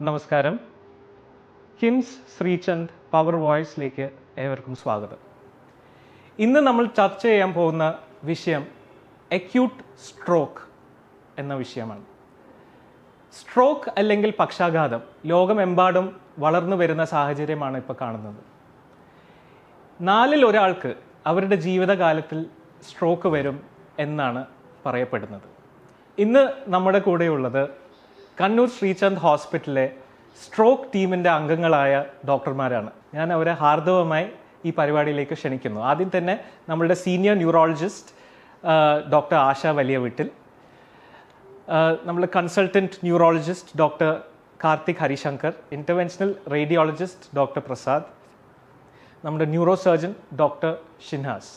നമസ്കാരം. കിംസ് ശ്രീചന്ദ് പവർ വോയിസിലേക്ക് ഏവർക്കും സ്വാഗതം. ഇന്ന് നമ്മൾ ചർച്ച ചെയ്യാൻ പോകുന്ന വിഷയം അക്യൂട്ട് സ്ട്രോക്ക് എന്ന വിഷയമാണ്. സ്ട്രോക്ക് അല്ലെങ്കിൽ പക്ഷാഘാതം ലോകമെമ്പാടും വളർന്നു വരുന്ന സാഹചര്യമാണ് ഇപ്പോൾ കാണുന്നത്. 4-ൽ ഒരാൾക്ക് അവരുടെ ജീവിതകാലത്തിൽ സ്ട്രോക്ക് വരും എന്നാണ് പറയപ്പെടുന്നത്. ഇന്ന് നമ്മുടെ കൂടെയുള്ളത് കണ്ണൂർ ശ്രീചന്ദ് ഹോസ്പിറ്റലിലെ സ്ട്രോക്ക് ടീമിൻ്റെ അംഗങ്ങളായ ഡോക്ടർമാരാണ്. ഞാൻ അവരെ ഹാർദവമായി ഈ പരിപാടിയിലേക്ക് ക്ഷണിക്കുന്നു. ആദ്യം തന്നെ നമ്മളുടെ സീനിയർ ന്യൂറോളജിസ്റ്റ് ഡോക്ടർ ആശ വലിയ വീട്ടിൽ, നമ്മൾ consultant neurologist doctor Karthik Harishankar, interventional radiologist doctor Prasad, നമ്മുടെ ന്യൂറോ സർജൻ ഡോക്ടർ ഷിൻഹാസ്.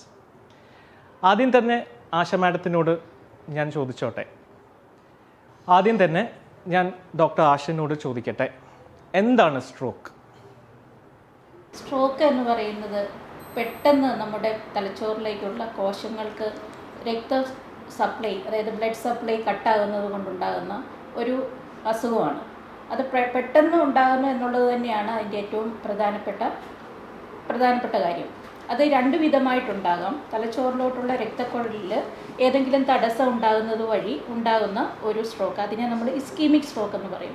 ആദ്യം തന്നെ ആശ മാഡത്തിനോട് ഞാൻ ചോദിച്ചോട്ടെ. ആദ്യം തന്നെ ഞാൻ ഡോക്ടർ ആശനോട് ചോദിക്കട്ടെ, എന്താണ് സ്ട്രോക്ക്? സ്ട്രോക്ക് എന്ന് പറയുന്നത് പെട്ടെന്ന് നമ്മുടെ തലച്ചോറിലേക്കുള്ള കോശങ്ങൾക്ക് രക്ത സപ്ലൈ, അതായത് ബ്ലഡ് സപ്ലൈ കട്ടാകുന്നത് കൊണ്ടുണ്ടാകുന്ന ഒരു അസുഖമാണ്. അത് പെട്ടെന്ന് ഉണ്ടാകുന്നു എന്നുള്ളത് തന്നെയാണ് അതിൻ്റെ ഏറ്റവും പ്രധാനപ്പെട്ട കാര്യം. അത് 2 വിധമായിട്ടുണ്ടാകാം. തലച്ചോറിലോട്ടുള്ള രക്തക്കുഴലിൽ ഏതെങ്കിലും തടസ്സം ഉണ്ടാകുന്നത് വഴി ഉണ്ടാകുന്ന ഒരു സ്ട്രോക്ക്, അതിനെ നമ്മൾ ഇസ്കീമിക് സ്ട്രോക്ക് എന്ന് പറയും.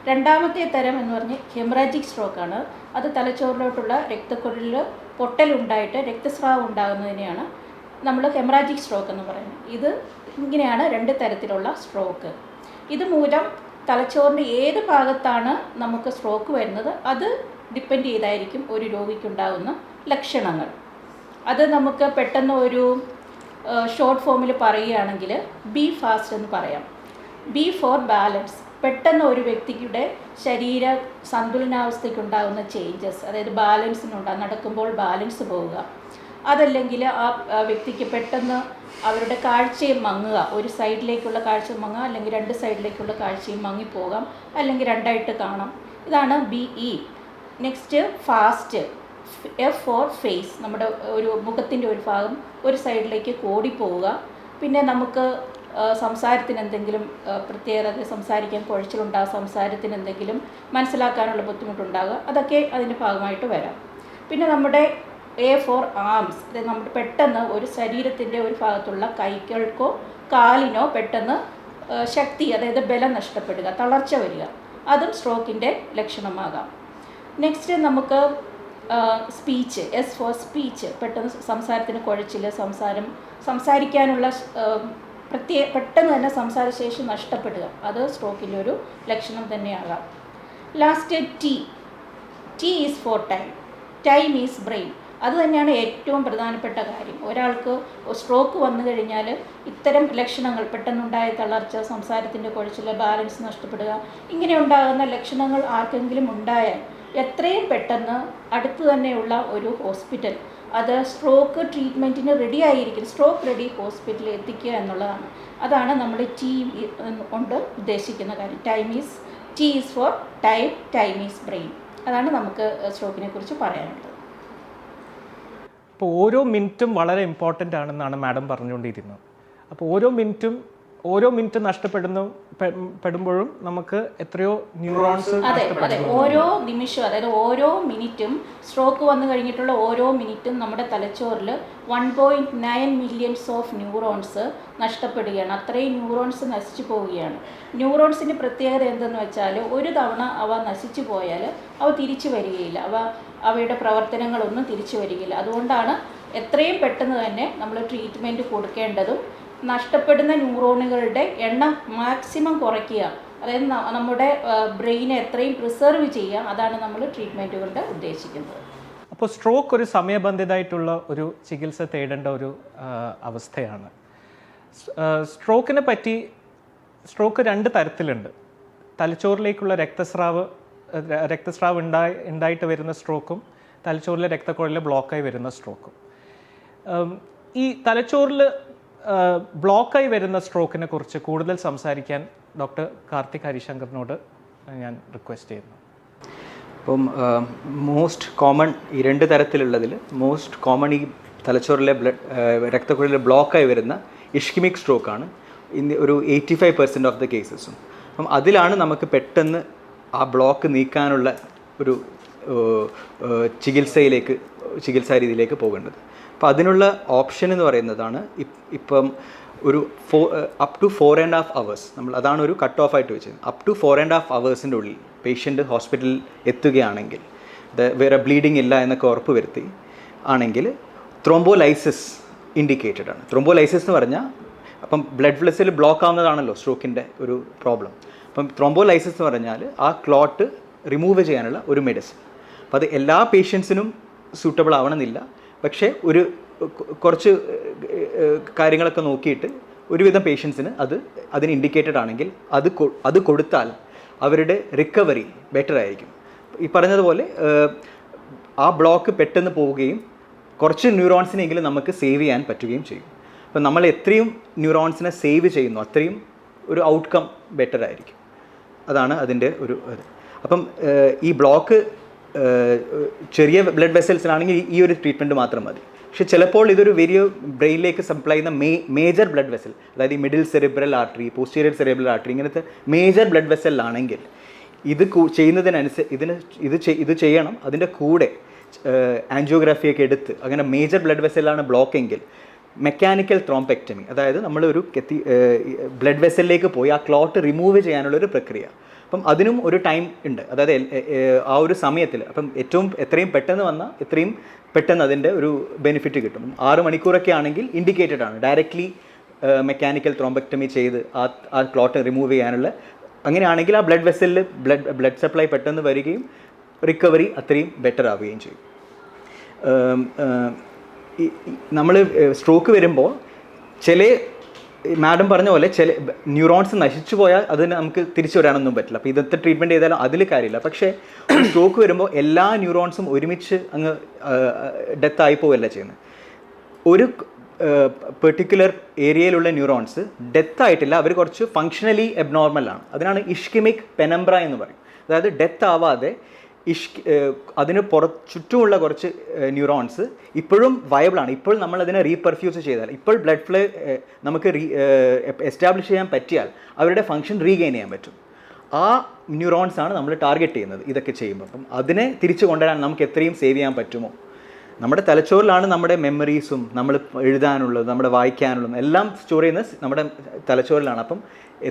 രണ്ടാമത്തെ തരം എന്ന് പറഞ്ഞ് ഹെമറാജിക് സ്ട്രോക്കാണ്. അത് തലച്ചോറിലോട്ടുള്ള രക്തക്കുഴലിൽ പൊട്ടലുണ്ടായിട്ട് രക്തസ്രാവം ഉണ്ടാകുന്നതിനെയാണ് നമ്മൾ ഹെമറാജിക് സ്ട്രോക്ക് എന്ന് പറയുന്നത്. ഇത് ഇങ്ങനെയാണ് 2 തരത്തിലുള്ള സ്ട്രോക്ക്. ഇത് മൂലം തലച്ചോറിൻ്റെ ഏത് ഭാഗത്താണ് നമുക്ക് സ്ട്രോക്ക് വരുന്നത് അത് ഡിപ്പെൻഡ് ചെയ്തായിരിക്കും ഒരു രോഗിക്കുണ്ടാകുന്ന ലക്ഷണങ്ങൾ. അത് നമുക്ക് പെട്ടെന്ന് ഒരു ഷോർട്ട് ഫോമിൽ പറയുകയാണെങ്കിൽ ബി ഫാസ്റ്റ് എന്ന് പറയാം. ബി ഫോർ ബാലൻസ്, പെട്ടെന്ന് ഒരു വ്യക്തിയുടെ ശരീര സന്തുലനാവസ്ഥയ്ക്കുണ്ടാകുന്ന ചേഞ്ചസ്, അതായത് ബാലൻസിനുണ്ടാകും, നടക്കുമ്പോൾ ബാലൻസ് പോവുക. അതല്ലെങ്കിൽ ആ വ്യക്തിക്ക് പെട്ടെന്ന് അവരുടെ കാഴ്ചയും മങ്ങുക, ഒരു സൈഡിലേക്കുള്ള കാഴ്ച മങ്ങുക, അല്ലെങ്കിൽ 2 സൈഡിലേക്കുള്ള കാഴ്ചയും മങ്ങിപ്പോകാം, അല്ലെങ്കിൽ 2ആയിട്ട് കാണാം. ഇതാണ് B E. Next fast, F for face, നമ്മുടെ ഒരു മുഖത്തിൻ്റെ ഒരു ഭാഗം ഒരു സൈഡിലേക്ക് കോടിപ്പോവുക. പിന്നെ നമുക്ക് സംസാരത്തിന് എന്തെങ്കിലും പ്രത്യേകത, സംസാരിക്കാൻ കുഴച്ചിലുണ്ടാകുക, സംസാരത്തിന് എന്തെങ്കിലും മനസ്സിലാക്കാനുള്ള ബുദ്ധിമുട്ടുണ്ടാകുക, അതൊക്കെ അതിൻ്റെ ഭാഗമായിട്ട് വരാം. പിന്നെ നമ്മുടെ എ ഫോർ ആംസ്, അതായത് നമ്മുടെ പെട്ടെന്ന് ഒരു ശരീരത്തിൻ്റെ ഒരു ഭാഗത്തുള്ള കൈകൾക്കോ കാലിനോ പെട്ടെന്ന് ശക്തി, അതായത് ബലം നഷ്ടപ്പെടുക, തളർച്ച വരിക, അതും സ്ട്രോക്കിൻ്റെ ലക്ഷണമാകാം. നെക്സ്റ്റ് നമുക്ക് സ്പീച്ച്, എസ് ഫോർ സ്പീച്ച്, പെട്ടെന്ന് സംസാരത്തിന് കുഴച്ചിൽ, സംസാരിക്കാനുള്ള പെട്ടെന്ന് തന്നെ സംസാരശേഷി നഷ്ടപ്പെടുക, അത് സ്ട്രോക്കിൻ്റെ ഒരു ലക്ഷണം തന്നെയാകാം. Last T is for time is brain. അത് തന്നെയാണ് ഏറ്റവും പ്രധാനപ്പെട്ട കാര്യം. ഒരാൾക്ക് സ്ട്രോക്ക് വന്നു കഴിഞ്ഞാൽ ഇത്തരം ലക്ഷണങ്ങൾ, പെട്ടെന്നുണ്ടായ തളർച്ച, സംസാരത്തിൻ്റെ കുഴച്ചിൽ, ബാലൻസ് നഷ്ടപ്പെടുക, ഇങ്ങനെ ഉണ്ടാകുന്ന ലക്ഷണങ്ങൾ ആർക്കെങ്കിലും ഉണ്ടായാൽ എത്രയും പെട്ടെന്ന് അടുത്ത് തന്നെയുള്ള ഒരു ഹോസ്പിറ്റൽ, അത് സ്ട്രോക്ക് ട്രീറ്റ്മെൻറ്റിന് റെഡി ആയിരിക്കും, സ്ട്രോക്ക് റെഡി ഹോസ്പിറ്റലിൽ എത്തിക്കുക എന്നുള്ളതാണ്. അതാണ് നമ്മൾ ടി കൊണ്ട് ഉദ്ദേശിക്കുന്ന കാര്യം. T is for time is brain. അതാണ് നമുക്ക് സ്ട്രോക്കിനെ കുറിച്ച് പറയാനുള്ളത്. അപ്പോൾ ഓരോ മിനിറ്റും വളരെ ഇമ്പോർട്ടൻ്റ് ആണെന്നാണ് മാഡം പറഞ്ഞുകൊണ്ടിരുന്നത്. അപ്പോൾ ഓരോ മിനിറ്റ് നഷ്ടപ്പെടുമ്പോഴും നമുക്ക് എത്രയോ ന്യൂറോൺസ്. അതെ, ഓരോ നിമിഷം, അതായത് ഓരോ മിനിറ്റും, സ്ട്രോക്ക് വന്നു കഴിഞ്ഞിട്ടുള്ള ഓരോ മിനിറ്റും നമ്മുടെ തലച്ചോറിൽ 1.9 മില്യൺസ് ഓഫ് ന്യൂറോൺസ് നഷ്ടപ്പെടുകയാണ്. അത്രയും ന്യൂറോൺസ് നശിച്ചു പോവുകയാണ്. ന്യൂറോൺസിൻ്റെ പ്രത്യേകത എന്തെന്ന് വെച്ചാൽ, ഒരു തവണ അവ നശിച്ചു പോയാൽ അവ തിരിച്ചു വരികയില്ല, അവയുടെ പ്രവർത്തനങ്ങളൊന്നും തിരിച്ചു വരികയില്ല. അതുകൊണ്ടാണ് എത്രയും പെട്ടെന്ന് തന്നെ നമ്മൾ ട്രീറ്റ്മെൻറ്റ് കൊടുക്കേണ്ടതും. നഷ്ടപ്പെടുന്ന ന്യൂറോണുകളുടെ എണ്ണം മാക്സിമം കുറയ്ക്കുക, അതായത് നമ്മുടെ ബ്രെയിനെ എത്രയും പ്രിസർവ് ചെയ്യുക, അതാണ് നമ്മൾ ട്രീറ്റ്മെൻറ്റ് കൊണ്ട് ഉദ്ദേശിക്കുന്നത്. അപ്പോൾ സ്ട്രോക്ക് ഒരു സമയബന്ധിതമായിട്ടുള്ള ഒരു ചികിത്സ തേടേണ്ട ഒരു അവസ്ഥയാണ്. സ്ട്രോക്ക് 2 തരത്തിലുണ്ട്. തലച്ചോറിലേക്കുള്ള രക്തസ്രാവ് ഉണ്ടായിട്ട് വരുന്ന സ്ട്രോക്കും തലച്ചോറിലെ രക്തക്കുഴലിൽ ബ്ലോക്കായി വരുന്ന സ്ട്രോക്കും. ഈ തലച്ചോറിൽ ബ്ലോക്കായി വരുന്ന സ്ട്രോക്കിനെ കുറിച്ച് കൂടുതൽ സംസാരിക്കാൻ ഡോക്ടർ കാർത്തിക് ഹരിശങ്കറിനോട് ഞാൻ റിക്വസ്റ്റ് ചെയ്യുന്നു. അപ്പം മോസ്റ്റ് കോമൺ ഈ 2 തരത്തിലുള്ളതിൽ മോസ്റ്റ് കോമൺ ഈ തലച്ചോറിലെ രക്തക്കുഴലിൽ ബ്ലോക്കായി വരുന്ന ഇഷ്കിമിക് സ്ട്രോക്കാണ് ഒരു 85% ഓഫ് ദ കേസസും. അപ്പം അതിലാണ് നമുക്ക് പെട്ടെന്ന് ആ ബ്ലോക്ക് നീക്കാനുള്ള ഒരു ചികിത്സാ രീതിയിലേക്ക് പോകേണ്ടത്. അപ്പോൾ അതിനുള്ള ഓപ്ഷൻ എന്ന് പറയുന്നതാണ് ഇപ്പം ഒരു അപ് ടു 4.5 hours നമ്മൾ അതാണ് ഒരു കട്ട് ഓഫ് ആയിട്ട് വെച്ചത്. അപ് ടു 4.5 hours ഉള്ളിൽ പേഷ്യൻ്റ് ഹോസ്പിറ്റലിൽ എത്തുകയാണെങ്കിൽ, വേറെ ബ്ലീഡിങ് ഇല്ല എന്നൊക്കെ ഉറപ്പ് വരുത്തി ആണെങ്കിൽ ത്രോംബോലൈസിസ് ഇൻഡിക്കേറ്റഡ് ആണ്. ത്രോംബോലൈസിസ് എന്ന് പറഞ്ഞാൽ അപ്പം ബ്ലഡ് വെസൽ ബ്ലോക്ക് ആവുന്നതാണല്ലോ സ്ട്രോക്കിൻ്റെ ഒരു പ്രോബ്ലം. അപ്പം ത്രോംബോലൈസിസ് എന്ന് പറഞ്ഞാൽ ആ ക്ലോട്ട് റിമൂവ് ചെയ്യാനുള്ള ഒരു മെഡിസിൻ. അപ്പോൾ അത് എല്ലാ പേഷ്യൻസിനും സൂട്ടബിൾ ആവണമെന്നില്ല. പക്ഷേ കുറച്ച് കാര്യങ്ങളൊക്കെ നോക്കിയിട്ട് ഒരുവിധം പേഷ്യൻസിന് അതിന് ഇൻഡിക്കേറ്റഡ് ആണെങ്കിൽ അത് കൊടുത്താൽ അവരുടെ റിക്കവറി ബെറ്റർ ആയിരിക്കും. ഈ പറഞ്ഞതുപോലെ ആ ബ്ലോക്ക് പെട്ടെന്ന് പോവുകയും കുറച്ച് ന്യൂറോൺസിനെങ്കിലും നമുക്ക് സേവ് ചെയ്യാൻ പറ്റുകയും ചെയ്യും. അപ്പം നമ്മൾ എത്രയും ന്യൂറോൺസിനെ സേവ് ചെയ്യുന്നു അത്രയും ഒരു ഔട്ട്കം ബെറ്റർ ആയിരിക്കും. അതാണ് അതിൻ്റെ ഒരു അപ്പം ഈ ബ്ലോക്ക് ചെറിയ ബ്ലഡ് വെസൽസിനാണെങ്കിൽ ഈ ഒരു ട്രീറ്റ്മെൻറ്റ് മാത്രം മതി. പക്ഷെ ചിലപ്പോൾ ഇതൊരു വലിയ ബ്രെയിനിലേക്ക് സപ്ലൈ ചെയ്യുന്ന മേജർ ബ്ലഡ് വെസൽ, അതായത് ഈ middle cerebral artery, posterior cerebral artery, ഇങ്ങനത്തെ മേജർ ബ്ലഡ് വെസലിലാണെങ്കിൽ ഇത് ചെയ്യണം. അതിൻ്റെ കൂടെ ആൻജിയോഗ്രാഫിയൊക്കെ എടുത്ത് അങ്ങനെ മേജർ ബ്ലഡ് വെസലാണ് ബ്ലോക്കെങ്കിൽ മെക്കാനിക്കൽ ത്രോംബെക്ടമി, അതായത് നമ്മളൊരു ബ്ലഡ് വെസലിലേക്ക് പോയി ആ ക്ലോട്ട് റിമൂവ് ചെയ്യാനുള്ളൊരു പ്രക്രിയ. അപ്പം അതിനും ഒരു ടൈം ഉണ്ട്. അതായത് ആ ഒരു സമയത്തിൽ അപ്പം എത്രയും പെട്ടെന്ന് വന്നാൽ എത്രയും പെട്ടെന്ന് അതിൻ്റെ ഒരു ബെനിഫിറ്റ് കിട്ടും. 6 മണിക്കൂറൊക്കെ ആണെങ്കിൽ ഇൻഡിക്കേറ്റഡ് ആണ് ഡയറക്റ്റ്ലി മെക്കാനിക്കൽ ത്രോംബെക്ടമി ചെയ്ത് ആ ക്ലോട്ട് റിമൂവ് ചെയ്യാനുള്ള. അങ്ങനെയാണെങ്കിൽ ആ ബ്ലഡ് വെസലിൽ ബ്ലഡ് സപ്ലൈ പെട്ടെന്ന് വരികയും റിക്കവറി അത്രയും ബെറ്റർ ആവുകയും ചെയ്യും. നമ്മൾ സ്ട്രോക്ക് വരുമ്പോൾ മാഡം പറഞ്ഞ പോലെ ചില ന്യൂറോൺസ് നശിച്ചു പോയാൽ അതിന് നമുക്ക് തിരിച്ചു വരാനൊന്നും പറ്റില്ല. അപ്പോൾ ഇതൊക്കെ ട്രീറ്റ്മെൻറ്റ് ചെയ്താലും അതിൽ കാര്യമില്ല. പക്ഷേ സ്ട്രോക്ക് വരുമ്പോൾ എല്ലാ ന്യൂറോൺസും ഒരുമിച്ച് അങ്ങ് ഡെത്തായി പോവുകയല്ല ചെയ്യുന്നത്. ഒരു പെർട്ടിക്കുലർ ഏരിയയിലുള്ള ന്യൂറോൺസ് ഡെത്തായിട്ടില്ല, അവർ കുറച്ച് ഫങ്ഷണലി എബ്നോർമലാണ്. അതിനാണ് ഇഷ്കിമിക് പെനംബ്ര എന്ന് പറയും. അതായത് ഡെത്ത് ആവാതെ അതിന് ചുറ്റുമുള്ള കുറച്ച് ന്യൂറോൺസ് ഇപ്പോഴും വയബിളാണ്. ഇപ്പോൾ നമ്മൾ അതിനെ റീപെർഫ്യൂസ് ചെയ്താൽ, ഇപ്പോൾ ബ്ലഡ് ഫ്ലോ നമുക്ക് എസ്റ്റാബ്ലിഷ് ചെയ്യാൻ പറ്റിയാൽ അവരുടെ ഫങ്ഷൻ റീഗെയിൻ ചെയ്യാൻ പറ്റും. ആ ന്യൂറോൺസാണ് നമ്മൾ ടാർഗറ്റ് ചെയ്യുന്നത് ഇതൊക്കെ ചെയ്യുമ്പോൾ. അപ്പം അതിനെ തിരിച്ചു കൊണ്ടുവരാൻ നമുക്ക് എത്രയും സേവ് ചെയ്യാൻ പറ്റുമോ. നമ്മുടെ തലച്ചോറിലാണ് നമ്മുടെ മെമ്മറീസും നമ്മൾ എഴുതാനുള്ളതും നമ്മുടെ വായിക്കാനുള്ളതും എല്ലാം സ്റ്റോർ ചെയ്യുന്നത് നമ്മുടെ തലച്ചോറിലാണ്. അപ്പം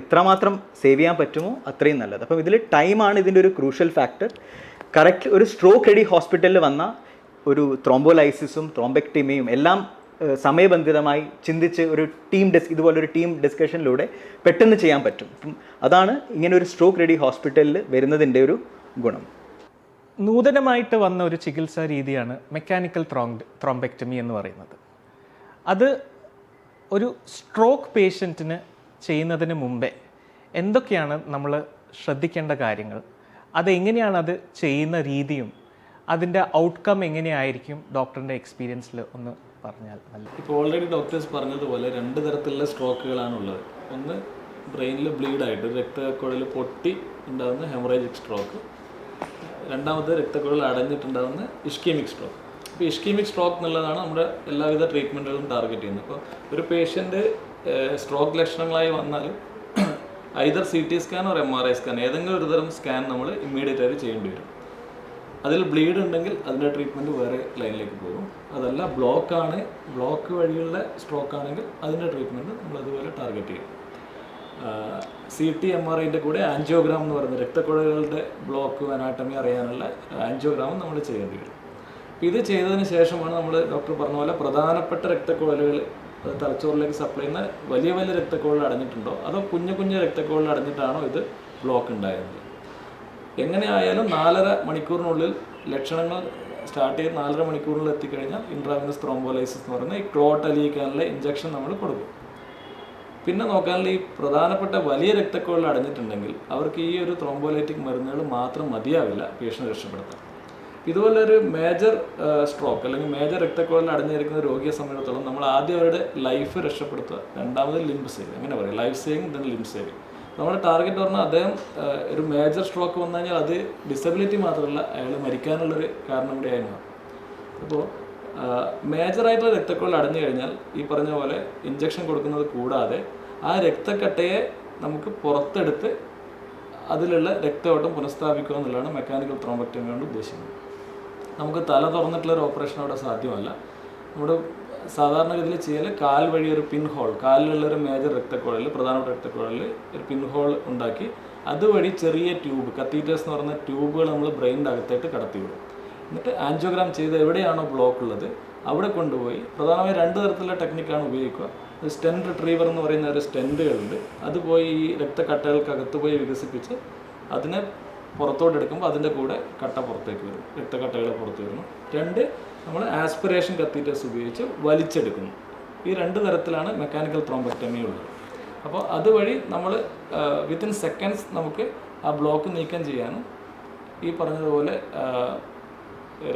എത്രമാത്രം സേവ് ചെയ്യാൻ പറ്റുമോ അത്രയും നല്ലത്. അപ്പം ഇതിൽ ടൈമാണ് ഇതിൻ്റെ ഒരു ക്രൂഷ്യൽ ഫാക്ടർ. കറക്റ്റ് ഒരു സ്ട്രോക്ക് റെഡി ഹോസ്പിറ്റലിൽ വന്ന ഒരു ത്രോംബോലൈസിസും ത്രോംബെക്ടമിയും എല്ലാം സമയബന്ധിതമായി ചിന്തിച്ച് ഇതുപോലൊരു ടീം ഡിസ്കഷനിലൂടെ പെട്ടെന്ന് ചെയ്യാൻ പറ്റും. അതാണ് ഇങ്ങനെ ഒരു സ്ട്രോക്ക് റെഡി ഹോസ്പിറ്റലിൽ വരുന്നതിൻ്റെ ഒരു ഗുണം. നൂതനമായിട്ട് വന്ന ഒരു ചികിത്സാ രീതിയാണ് മെക്കാനിക്കൽ ത്രോംബെക്ടമി എന്ന് പറയുന്നത്. അത് ഒരു സ്ട്രോക്ക് പേഷ്യൻറ്റിന് ചെയ്യുന്നതിന് മുമ്പേ എന്തൊക്കെയാണ് നമ്മൾ ശ്രദ്ധിക്കേണ്ട കാര്യങ്ങൾ, അതെങ്ങനെയാണ് അത് ചെയ്യുന്ന രീതിയും അതിൻ്റെ ഔട്ട്കം എങ്ങനെയായിരിക്കും ഡോക്ടറിൻ്റെ എക്സ്പീരിയൻസിൽ ഒന്ന് പറഞ്ഞാൽ നല്ല. ഇപ്പോൾ ഓൾറെഡി ഡോക്ടേഴ്സ് പറഞ്ഞതുപോലെ 2 തരത്തിലുള്ള സ്ട്രോക്കുകളാണുള്ളത്. ഒന്ന് ബ്രെയിനിൽ ബ്ലീഡായിട്ട് രക്തക്കുഴൽ പൊട്ടി ഉണ്ടാകുന്ന ഹെമറേജിക് സ്ട്രോക്ക്, രണ്ടാമത് രക്തക്കുഴൽ അടഞ്ഞിട്ടുണ്ടാകുന്ന ഇഷ്കീമിക് സ്ട്രോക്ക്. ഇപ്പോൾ ഇഷ്കീമിക് സ്ട്രോക്ക് എന്നുള്ളതാണ് നമ്മുടെ എല്ലാവിധ ട്രീറ്റ്മെൻറ്റുകളും ടാർഗറ്റ് ചെയ്യുന്നത്. ഇപ്പോൾ ഒരു പേഷ്യൻ്റ് സ്ട്രോക്ക് ലക്ഷണങ്ങളായി വന്നാൽ either CT scan or MRI scan, ഏതെങ്കിലും ഒരു തരം സ്കാൻ നമ്മൾ ഇമ്മീഡിയറ്റ് ആയിട്ട് ചെയ്യേണ്ടി വരും. അതിൽ ബ്ലീഡ് ഉണ്ടെങ്കിൽ അതിൻ്റെ ട്രീറ്റ്മെൻറ്റ് വേറെ ലൈനിലേക്ക് പോകും. അതല്ല ബ്ലോക്ക് വഴിയുള്ള സ്ട്രോക്ക് ആണെങ്കിൽ അതിൻ്റെ ട്രീറ്റ്മെൻറ്റ് നമ്മൾ അതുപോലെ ടാർഗറ്റ് ചെയ്യും. CT MRIൻ്റെ കൂടെ ആൻജിയോഗ്രാം എന്ന് പറയുന്നത് രക്തക്കുഴലുകളുടെ ബ്ലോക്ക് അനാട്ടമി അറിയാനുള്ള ആൻജിയോഗ്രാമും നമ്മൾ ചെയ്യേണ്ടി വരും. ഇത് ചെയ്തതിന് ശേഷമാണ് നമ്മൾ ഡോക്ടർ പറഞ്ഞ പോലെ പ്രധാനപ്പെട്ട രക്തക്കുഴലുകൾ തലച്ചോറിലേക്ക് സപ്ലൈ ചെയ്യുന്ന വലിയ രക്തക്കുഴൽ അടഞ്ഞിട്ടുണ്ടോ അതോ കുഞ്ഞു രക്തക്കുഴൽ അടഞ്ഞിട്ടാണോ ഇത് ബ്ലോക്ക് ഉണ്ടായത്. എങ്ങനെയായാലും 4.5 മണിക്കൂറിനുള്ളിൽ ലക്ഷണങ്ങൾ സ്റ്റാർട്ട് ചെയ്ത് 4.5 മണിക്കൂറിനുള്ളിൽ എത്തിക്കഴിഞ്ഞാൽ ഇൻട്രാവെനസ് ത്രോംബോലൈസിസ് എന്ന് പറയുന്ന ഈ ക്ലോട്ട് അലിയിക്കാനുള്ള ഇഞ്ചക്ഷൻ നമ്മൾ കൊടുക്കും. പിന്നെ നോക്കാനുള്ള ഈ പ്രധാനപ്പെട്ട വലിയ രക്തക്കുഴൽ അടഞ്ഞിട്ടുണ്ടെങ്കിൽ അവർക്ക് ഈ ഒരു ത്രോംബോലൈറ്റിക് മരുന്നുകൾ മാത്രം മതിയാവില്ല പേഷ്യൻ്റ് രക്ഷപ്പെടുത്താൻ. ഇതുപോലെ ഒരു മേജർ സ്ട്രോക്ക് അല്ലെങ്കിൽ മേജർ രക്തക്കുഴൽ അടഞ്ഞിരിക്കുന്ന രോഗിയെ സംബന്ധിച്ചിടത്തോളം നമ്മൾ ആദ്യം അവരുടെ ലൈഫ് രക്ഷപ്പെടുത്തുക, രണ്ടാമത് ലിംബ് സേവിങ്, അങ്ങനെ പറയും, life saving then limb saving. നമ്മുടെ ടാർഗറ്റ് പറഞ്ഞാൽ അദ്ദേഹം ഒരു മേജർ സ്ട്രോക്ക് വന്നു കഴിഞ്ഞാൽ അത് ഡിസബിലിറ്റി മാത്രമല്ല അയാൾ മരിക്കാനുള്ളൊരു കാരണം കൂടിയായി മാറും. അപ്പോൾ മേജറായിട്ടുള്ള രക്തക്കുഴൽ അടഞ്ഞു കഴിഞ്ഞാൽ ഈ പറഞ്ഞ പോലെ ഇഞ്ചക്ഷൻ കൊടുക്കുന്നത് കൂടാതെ ആ രക്തക്കട്ടയെ നമുക്ക് പുറത്തെടുത്ത് അതിലുള്ള രക്തയോട്ടം പുനഃസ്ഥാപിക്കുക എന്നുള്ളതാണ് മെക്കാനിക്കൽ ത്രോംബക്ടമി കൊണ്ട് ഉദ്ദേശിക്കുന്നത്. നമുക്ക് തല തുറന്നിട്ടുള്ളൊരു ഓപ്പറേഷൻ അവിടെ സാധ്യമല്ല. നമ്മുടെ സാധാരണഗതിയിൽ ചെയ്യൽ കാൽ വഴി ഒരു പിൻ ഹോൾ, കാലിലുള്ളൊരു മേജർ രക്തക്കുഴലിൽ, പ്രധാനപ്പെട്ട രക്തക്കുഴലിൽ ഒരു പിൻ ഹോൾ ഉണ്ടാക്കി അതുവഴി ചെറിയ ട്യൂബ്, കത്തീറ്റേഴ്സ് എന്ന് പറയുന്ന ട്യൂബുകൾ നമ്മൾ ബ്രെയിനിൻ്റെ അകത്തായിട്ട് കടത്തി വിടും. എന്നിട്ട് ആൻജിയോഗ്രാം ചെയ്ത് എവിടെയാണോ ബ്ലോക്ക് ഉള്ളത് അവിടെ കൊണ്ടുപോയി, പ്രധാനമായും 2 തരത്തിലുള്ള ടെക്നിക്കാണ് ഉപയോഗിക്കുക. സ്റ്റെൻറ്റ് റിട്രീവർ എന്ന് പറയുന്ന ഒരു സ്റ്റെൻറ്റുകളുണ്ട്. അത് പോയി ഈ രക്തക്കട്ടകൾക്കകത്ത് പോയി വികസിപ്പിച്ച് അതിനെ പുറത്തോട്ട് എടുക്കുമ്പോൾ അതിൻ്റെ കൂടെ കട്ട പുറത്തേക്ക് വരും, രക്തക്കട്ടകൾ പുറത്ത് വരുന്നു. 2 നമ്മൾ ആസ്പിറേഷൻ കത്തീറ്റേഴ്സ് ഉപയോഗിച്ച് വലിച്ചെടുക്കുന്നു. ഈ 2 തരത്തിലാണ് മെക്കാനിക്കൽ ത്രോംബക്ടമി ഉള്ളത്. അപ്പോൾ അതുവഴി നമ്മൾ വിത്തിൻ സെക്കൻഡ്സ് നമുക്ക് ആ ബ്ലോക്ക് നീക്കം ചെയ്യാനും ഈ പറഞ്ഞതുപോലെ